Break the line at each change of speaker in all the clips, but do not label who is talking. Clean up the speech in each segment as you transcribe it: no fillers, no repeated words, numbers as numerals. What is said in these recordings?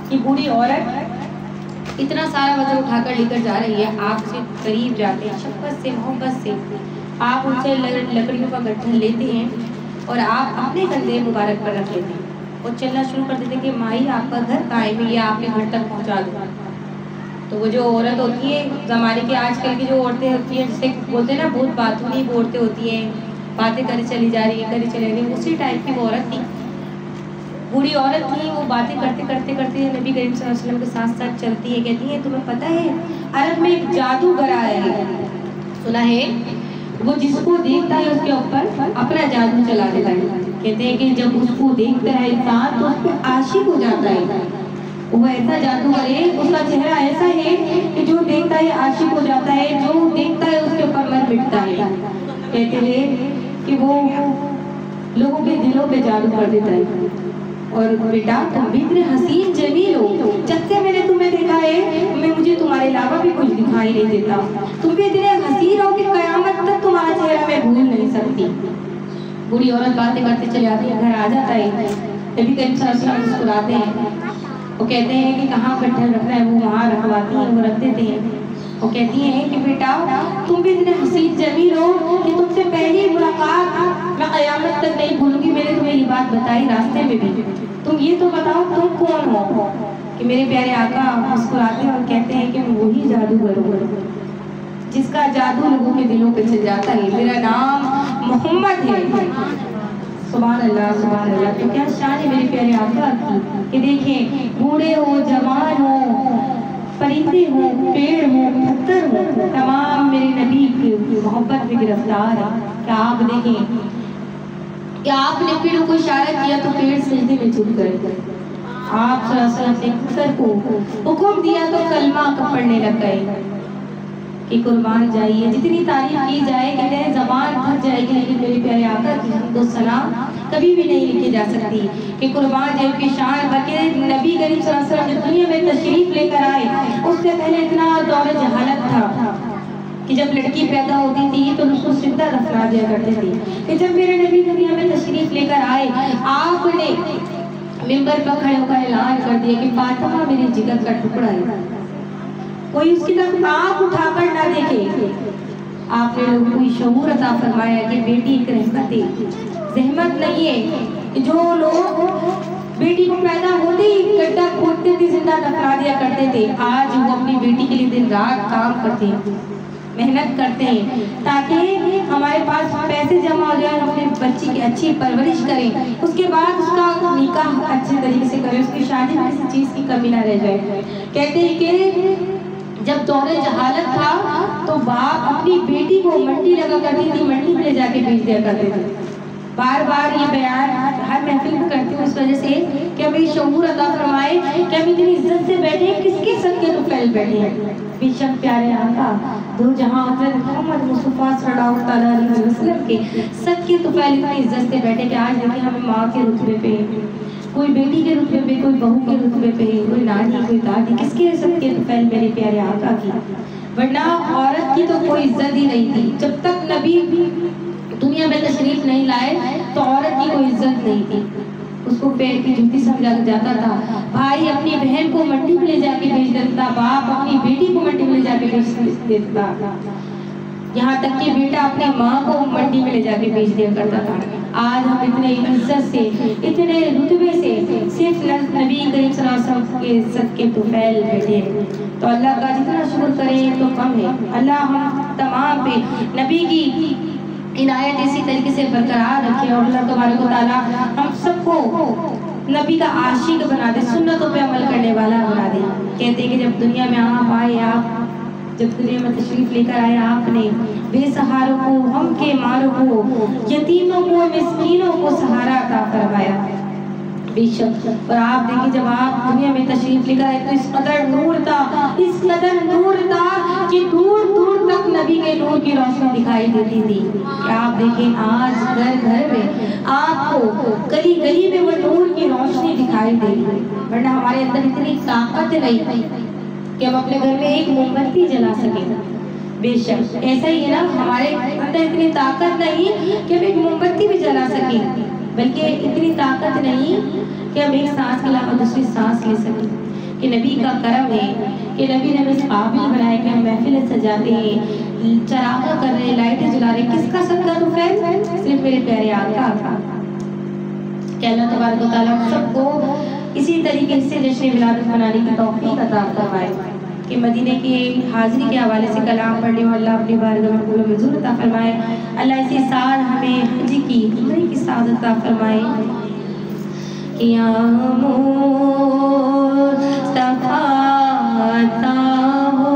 कि बूढ़ी औरत इतना सारा वजन उठाकर लेकर जा रही है, आपसे करीब जाते हैं, शफ़क़त से मोहब्बत से आप उनसे लकड़ियों का गट्ठर लेते हैं और आप अपने कंधे मुबारक पर रख लेते हैं और चलना शुरू कर देते हैं कि माई आपका घर कहाँ है, मैं ये आपके घर तक पहुँचा दूँ। तो वो जो औरत होती है ज़माने के, आजकल की जो औरतें होती हैं जिसे बोलते हैं ना बहुत बातूनी वो औरतें होती हैं, बातें करी चली जा रही है, करी चली जा रही है, उसी टाइप की वो औरत थी, बूढ़ी औरत थी। वो बातें करते करते करते नबी करीम सल्लल्लाहु अलैहि वसल्लम के साथ साथ चलती है। कहती है तुम्हें पता है अरब में एक जादूगर आया है, सुना है? वो जिसको देखता है उसके ऊपर अपना जादू चला देता है। कहते हैं कि जब उसको देखता है इंसान तो उस पर आशिक हो जाता है। वो ऐसा जादूगर है, उसका चेहरा ऐसा है कि जो देखता है आशिक हो जाता है, जो देखता है उसके ऊपर मन मिटता है। कहते हैं कि वो लोगों के दिलों पे जादू कर देता है। और बेटा तुम भी इतने हसीन जमील हो, जब से मैंने तुम्हें देखा है मैं मुझे तुम्हारे अलावा भी कुछ दिखाई नहीं देता। तुम भी इतने हसीन हो कि कयामत तक तुम्हारा चेहरा मैं भूल नहीं सकती। बूढ़ी औरत बातें करते चले आती है, घर आ जाता है, नबी करीम सल्लल्लाहु अलैहि वसल्लम मुस्कुराते हैं। वो कहते हैं कि कहाँ गट्ठर रखना है, वो वहाँ रखवाती हैं, वो रख देते हैं। वो कहती हैं कि बेटा तुम भी इतने हसीन जमील हो कि तुमसे पहली मुलाकात मैं क़यामत तक नहीं भूलूंगी। मैंने तुम्हें ये बात बताई रास्ते में भी, तुम ये तो बताओ तुम कौन हो? कि मेरे प्यारे आका मुस्कुराते हैं और कहते हैं कि मैं वही जादूगर हूँ जिसका जादू लोगों के दिलों पे चल जाता है। मेरा नाम मोहम्मद है। सुभान अल्लाह, सुभान अल्लाह। तो क्या शान है मेरे प्यारे आका की कि देखें बूढ़े हो, जवान हो, परिंदे हो, पेड़ हो, पत्थर हो, तमाम मेरे नबी की मोहब्बत में गिरफ्तार है। क्या आप देखें कि आपने पेड़ों को इशारा किया तो पेड़ सजदे में झुक गए। आप सल्लल्लाहु अलैहि वसल्लम ने पत्थर को हुक्म दिया तो कलमा पढ़ने लग गए कि कुर्बान जाइए। जितनी तारीफ की जाए कहते हैं ज़बान थक जाएगी, लेकिन मेरे प्यारे आका की हमदो सलाम कभी भी नहीं लिखी जा सकती कि कुर्बान जाए की शान। बल्कि नबी करीम सल्लल्लाहु अलैहि वसल्लम जब दुनिया में तशरीफ लेकर आए उससे पहले इतना दौर जहालत था कि जब लड़की पैदा होती थी तो उसको सिद्धा दफना दिया करते थे। कि जब मेरे नबी दुनिया में तशरीफ लेकर आए आपने मिंबर पर खड़े होकर ऐलान कर दिया कि फातिमा मेरे जिगर का टुकड़ा है, कोई उसकी तरफ आँख उठाकर ना देखे। आपने लोगों को शऊर अता फरमाया कि बेटी एक रहमत है, ज़हमत नहीं है कि जो लोग बेटी को पैदा होते ही गड्ढा खोदते थे, जिंदा दफना दिया करते थे, आज वो अपनी बेटी के लिए दिन रात काम करते हैं, मेहनत करते हैं ताकि हमारे पास पैसे जमा हो जाए, हम अपने बच्ची की अच्छी परवरिश करें, उसके बाद उसका निकाह अच्छे तरीके से करें, उसकी शादी में किसी चीज़ की कमी ना रह जाए। कहते हैं कि जब दौरे जहालत था तो बाप अपनी बेटी को मंडी लगा करती थी, मंडी में ले जाके बेच दिया करते थे। बार बार ये बयान हर महफिल में करती हूँ इस वजह से कि हमें शऊर अता फरमाए कि हम इतनी इज्जत से बैठे, किसके सदके तो फैल बैठे हैं। बेशक प्यारे आका दो जहां हज़रत मोहम्मद मुस्तफ़ा सल्लल्लाहु अलैहि वसल्लम के सदके तो फैल इतनी इज्जत से बैठे कि आज देखिए हमें माँ के रुतबे पे, कोई बेटी के रुतबे पे, कोई बहू के रुतबे पे, कोई नानी, कोई दादी, किसके सबके तो फैल मेरे प्यारे आका की। वरना औरत की तो कोई इज्जत ही नहीं थी। जब तक नबी दुनिया में तशरीफ नहीं लाए तो औरत की कोई इज्जत नहीं थी, उसको पैर की जूती समझा जाता था। भाई अपनी बहन को मंडी में ले जाके बेच देता, बाप अपनी बेटी को मंडी में ले जाके बेच देता, यहाँ तक कि बेटा अपनी माँ को मंडी में ले जाके बेच दिया करता था। आज हम इतने इज्जत से, इतने रुतबे से सिर्फ नबी करीम सल्लल्लाहु अलैहि वसल्लम के सदके तो फैल बैठे हैं। तो अल्लाह का जितना शुक्र करें तो कम है। अल्लाह हम तमाम पे नबी की इनायत इसी तरीके से बरकरार रखे और अल्लाह तबारक व तआला हम सबको नबी का आशिक बना दे, सुन्नतों पे अमल करने वाला बना दे। कहते हैं कि जब दुनिया में आप आए, आप जब दुनिया में तशरीफ लेकर आए, आपने बेसहारों को, हम के मारों को, यतीमों को, मिस्कीनों को सहारा अता फरमाया। बेशक और आप देखिए जब आप दुनिया में तशरीफ लेकर आए तो इस कदर नूर था, इस कदर नूर था कि दूर दूर तक नबी के नूर की रोशनी दिखाई देती थी। कि आप देखें आज घर घर में आपको, गली गली में वो नूर की रोशनी दिखाई दे रही है। वरना हमारे अंदर इतनी ताकत नहीं थी कि हम अपने घर में एक मोमबत्ती जला सकें। बेशक ऐसा ही है ना, हमारे अंदर इतनी ताकत नहीं कि हम एक मोमबत्ती भी जला सकें, बल्कि इतनी ताकत नहीं कि हम एक सांस के अलावा दूसरी सांस ले सकें। कि नबी का करम है कि नबी ने इस काबिल बनाया कि हम महफिल सजाते हैं, चरागा कर रहे, लाइटें जला रहे, किसका सदका तो फैल सिर्फ मेरे प्यारे आका का। कि अल्लाह तबारक व तआला सबको इसी तरीके से जश्न विलादत मनाने की तौफीक अता फरमाए कि मदीने की हाजिरी के हवाले से कलाम पढ़ने और अल्लाह अपनी बारगाह में कबूल मंजूर अता फरमाए। अल्लाह इसी साल हमें हज की उम्र की सादत अता फरमाए। कि या मुस्तफा अता हो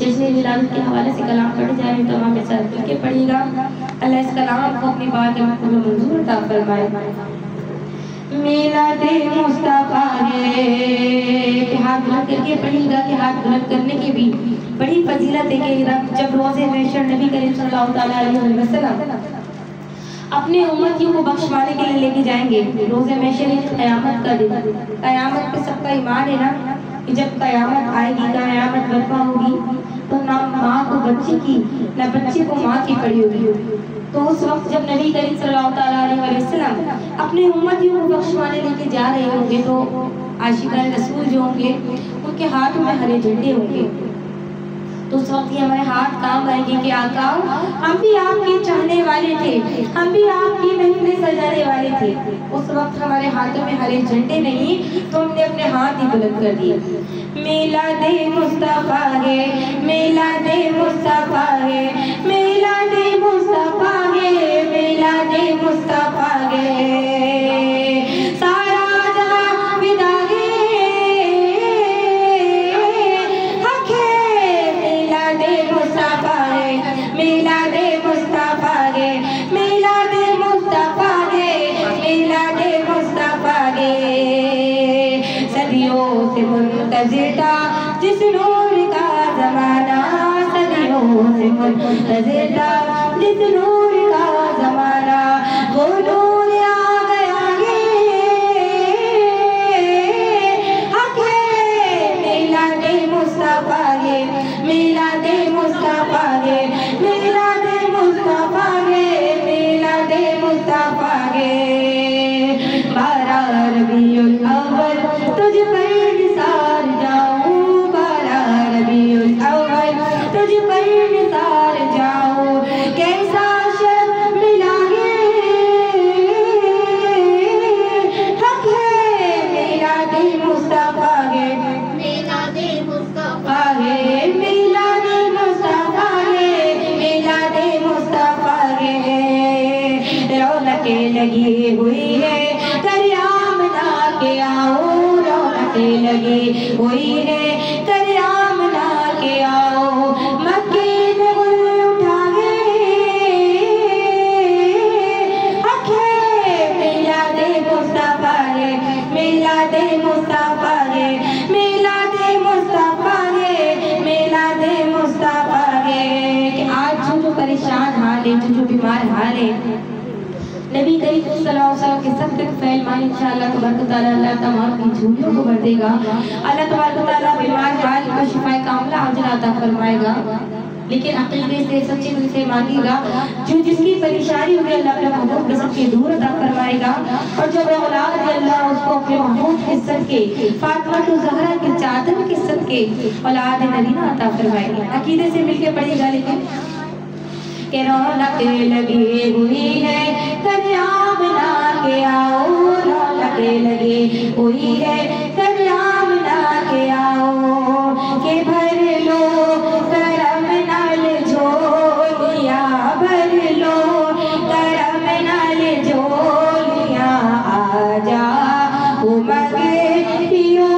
जश्न विलादत के हवाले से कलाम पढ़े जा रहे हैं तो हमें साथ मिलके पढ़िएगा। अल्लाह इस कलाम को अपनी बारगाह में कबूल मंजूर अता फरमाए। मिलादे मुस्तफा के हाथ बुलंद करके पढ़िएगा कि हाथ बुलंद करने की भी बड़ी फजीलत है कि जब रोज़े महशर नबी करीम सल्लल्लाहु अलैहि वसल्लम अपने उम्मतियों को बख्शवाने के लिए लेके जाएंगे। रोज़े महशर क़यामत का दिन, क़यामत पे सबका ईमान है ना कि जब क़यामत आएगी, क़यामत बर्पा होगी, तो ना माँ को बच्चे की, ना बच्चे को माँ की पड़ी होगी। तो उस वक्त जब नबी करीम सल्लल्लाहु अलैहि वसल्लम अपने उम्मतियों को बख्शवाने लेके जा रहे होंगे, तो आशिकान रसूल जो होंगे उनके हाथों में हरे झंडे होंगे। तो उस वक्त ही हमारे हाथ काम आएंगे कि आका, हम भी आपके चाहने वाले थे, हम भी आपकी महफिलें सजाने वाले थे। उस वक्त हमारे हाथों में हरे झंडे नहीं, तो हमने अपने हाथ ही बुलंद कर दिए। मिलादे मुस्तफा है, मिलादे मुस्तफा है, मिलादे मुस्तफा है, मिलादे मुस्तफा है, सारा जहां विदा है, हक है, मिलादे मुस्तफा है, मिलादे मुस्तफा है, मिलादे मुस्तफा है, मिलादे मुस्तफा है। सदियों से मुंतज़िर था जिस नूर का ज़माना, सदियों से मुंतज़िर था जिस नूर का ज़माना, वो नूर आ गया है, हक है, मिलादे मुस्तफा है, मिलादे मुस्तफा है, मिलादे मुस्तफा है, मिलादे मुस्तफा है। 12 रबीउल अव्वल तुझ पर निसार जाऊं, 12 रबीउल अव्वल तुझ पर निसार जाऊं, कैसा शर्फ मिला है, हक है, मिलादे मुस्तफा है, मिलादे मुस्तफा है, मिलादे मुस्तफा है, मिलादे मुस्तफा है। रौनकें लगी हुई है करियाम ना के आओ, रौनकें लगी हुई है करियाम ना के आओ, मक्के में गुल उठा है, हक है, मिलादे मुस्तफा है, मिलादे मुस्तफा है, मिलादे मुस्तफा है, मिलादे मुस्तफा है। कि आज जो परेशान हाल है, जो बीमार हाल है, नबी करीम सल्लल्लाहु अलैहि वसल्लम के सदक़े फैल मान इंशाअल्लाह तबारक तआला अल्लाह तमाम की झोलियों को भर देगा। अल्लाह तबारक तआला बीमार हाल को शिफाए कामिला अजर अता फरमाएगा। लेकिन अक़ीदे से सच्चे दिल से मांगेगा, जो जिसकी परेशानी होगी अल्लाह अपने महबूब के सदक़े दूर अता फरमाएगा। और जब औलाद है अल्लाह उसको अपने महबूब के सदक़े, फातिमा तो ज़हरा के चादर के सदक़े औलाद नरीना अता फरमाएगा। अक़ीदे से मिलके पढ़ेगा। लेकिन के रौनकें लगी हुई है करियाम ना के आओ, रौनकें लगी हुई है करियाम ना के आओ, के भर लो करम नाल झोलिया, भर लो करम नाल झोलिया, आजा उमगे पियो,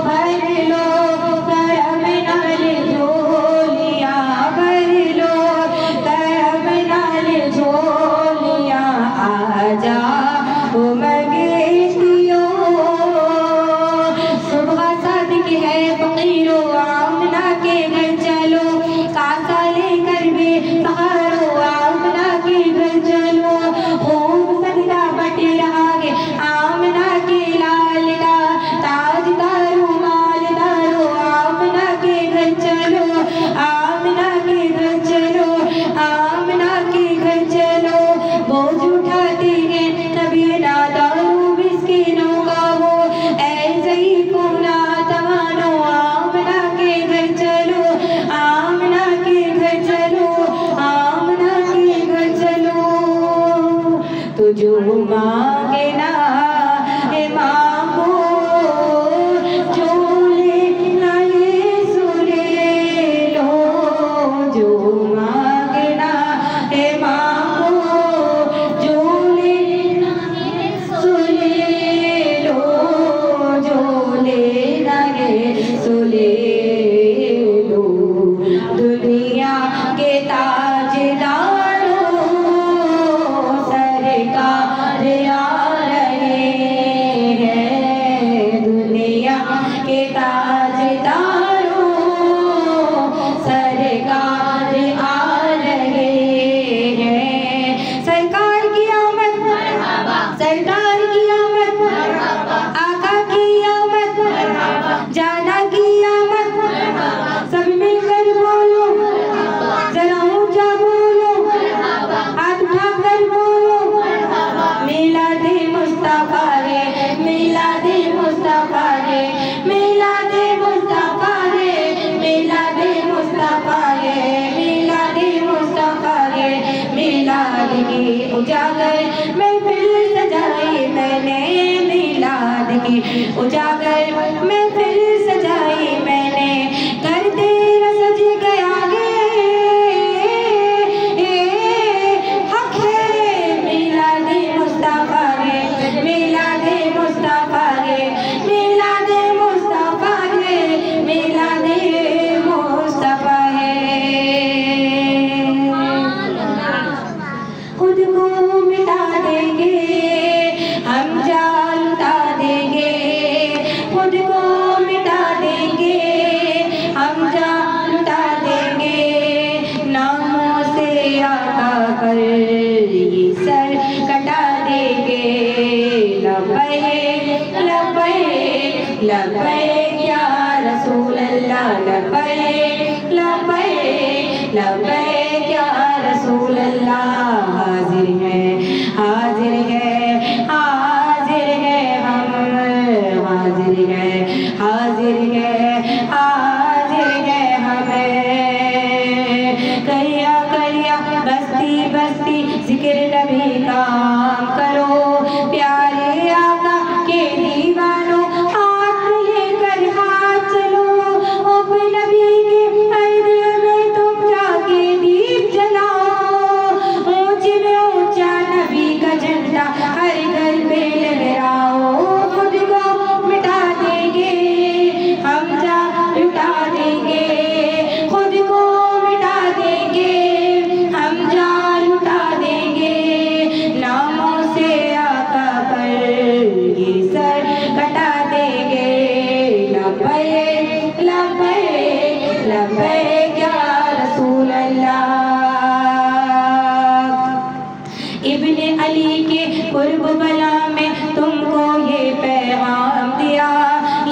भर लो करम नाल झोलिया, भर लो करम नाल झोलिया, आजा उमगे पियो। सुबह सादिक है फकीरो, आमना के घर चलो, कासा लेकर बेसहारो, आमना के घर चलो, खूब सजदा बटे रहा है आमना के लाल का, ताज दारो माल दारो, आमना के घर चलो, आमना के घर चलो, आमना के घर चलो। बोझ उठाते हैं नबी नादारो मिस्किनों का वो, ऐसे ही पूना तमानो, आमना के घर चलो, आमना के घर चलो, आमना के घर चलो। तो जो मांगे ना हे मांगो, जो लेना ये सुने लो, जो मांगे ना हे मांगो, जो लेना ये सुने लो, जो लेना ये सुने लो। दुनिया के ताजदारों सरकार की उजागर महफिल सजाई मैंने मिलाद की उजागर महफिल सजाई मैंने कर तेरा सज गया हक है मिलाद मुस्तफा गे मिलाद मुस्तफा गे मिलाद मुस्तफा गे मिलाद मुस्तफा है। खुद को मिटा देंगे हम जान लुटा देंगे खुद को मिटा देंगे हम जान लुटा देंगे नामों से आका कर ये सर कटा देंगे लब्बैक लब्बैक लब्बैक या रसूल अल्लाह लब्बैक लब्बैक लब्बैक या रसूल अल्लाह। हाजिर है हाजिर है हाजिर है हम हाजिर है हाजिर है हाजिर है हमें करिया करिया बस्ती बस्ती जिक्र नबी का करो प्यारे आका के दीवानों हाथ लेकर हाथ चलो ओ नबी के पैदल में तुम जाके दीप जलाओ ऊंचे में ऊंचा नबी का झंडा हर घर में लहराओ खुद को मिटा देंगे हम जा लुटा देंगे खुद को मिटा देंगे हम जा लुटा देंगे नामों से आका पर ये सर कटा देंगे लब्बैक लब्बैक लब्बैक या रसूल अल्लाह। इब्ने अली के कुर्ब बला में तुमको ये पैगाम दिया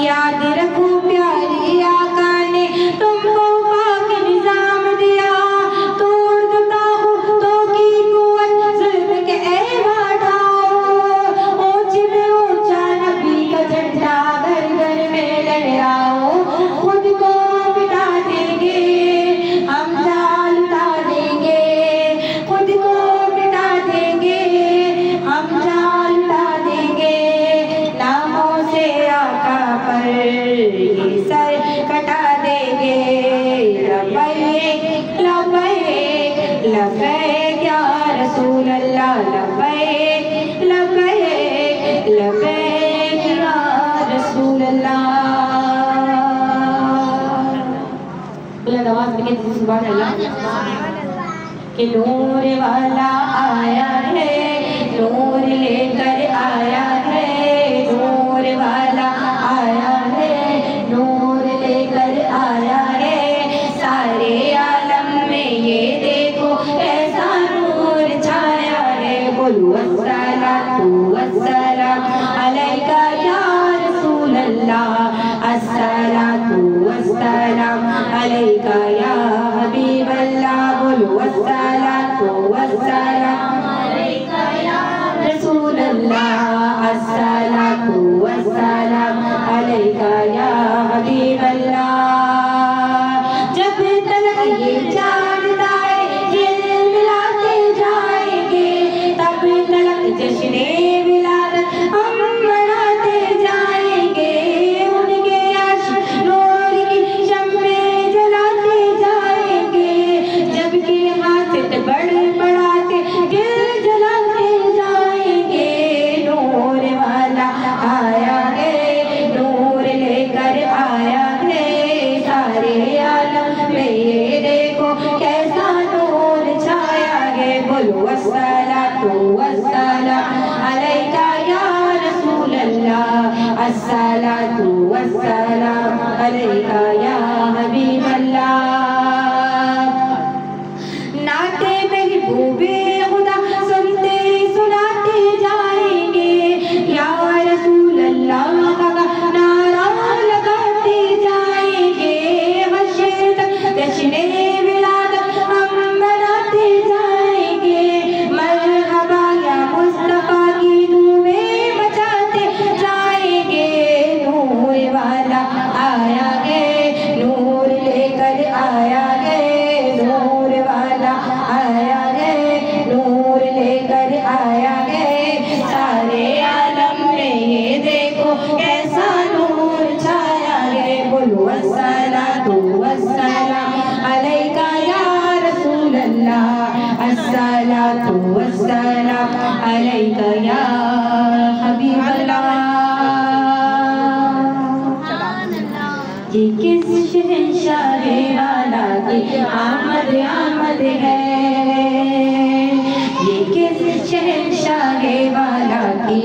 याद रखो प्यारे आका ने तुमको पाक निजाम दिया तोड़ दो तागूतों की कुव्वत जुल्म के ऐवान ढाओ ऊंचे में ऊंचा नबी का झंडा घर घर में लहराओ खुद को मिटा देंगे हम जान लुटा देंगे खुद को मिटा देंगे हम जान लुटा देंगे नामों से आका पर ये सर कटा देंगे लब्बैक लब्बैक लब्बैक या रसूल अल्लाह लब्बैक लब्बैक लब्बैक या रसूल अल्लाह। बुलंद आवाज में कहते सुभान अल्लाह कि नूर वाला आया है नूर लेकर आया है नूर वाला आया है नूर लेकर आया है सारे आलम में ये देखो कैसा नूर छाया है बोलो अस्सलातु वस्सलाम अलैका या रसूल अल्लाह अस्सलातु वस्सलाम अलैका या हबीब अल्लाह बोलो अस्सलातु वस्सलाम अलैका या रसूल अल्लाह अस्सलातु वस्सलाम अलैका या हबीब अल्लाह। जब तक ये जानता है ये मिलाते जाएंगे तब तक जश्ने विलादत हम मनाते जाएंगे उनके आशिक नूर की शम्में जलाते जाएंगे जबकि हासिद बड़े बढ़ाते दिल जलाते जाएंगे नूर वाला आया है नूर लेकर आया है सारे आलम में ये देखो कैसा नूर छाया है बोलो अस्सलातु वस्सलाम अलैका या रसूल अल्लाह अस्सलातु वस्सलाम अलैका या हबीब अल्लाह। नाते महबूबे खुदा सुनते सुनाते जाएंगे या रसूल अल्लाह का नारा लगाते जाएंगे हश्र तक जश्ने विलादत हम मनाते जाएंगे मरहबा या मुस्तफा की धूमें मचाते जाएंगे नूर वाला आया है वस्सलाम अलैका या हबीबल्लाह। ये किस शहंशाह वाला की आमद आमद है, ये किस शहंशाह वाला की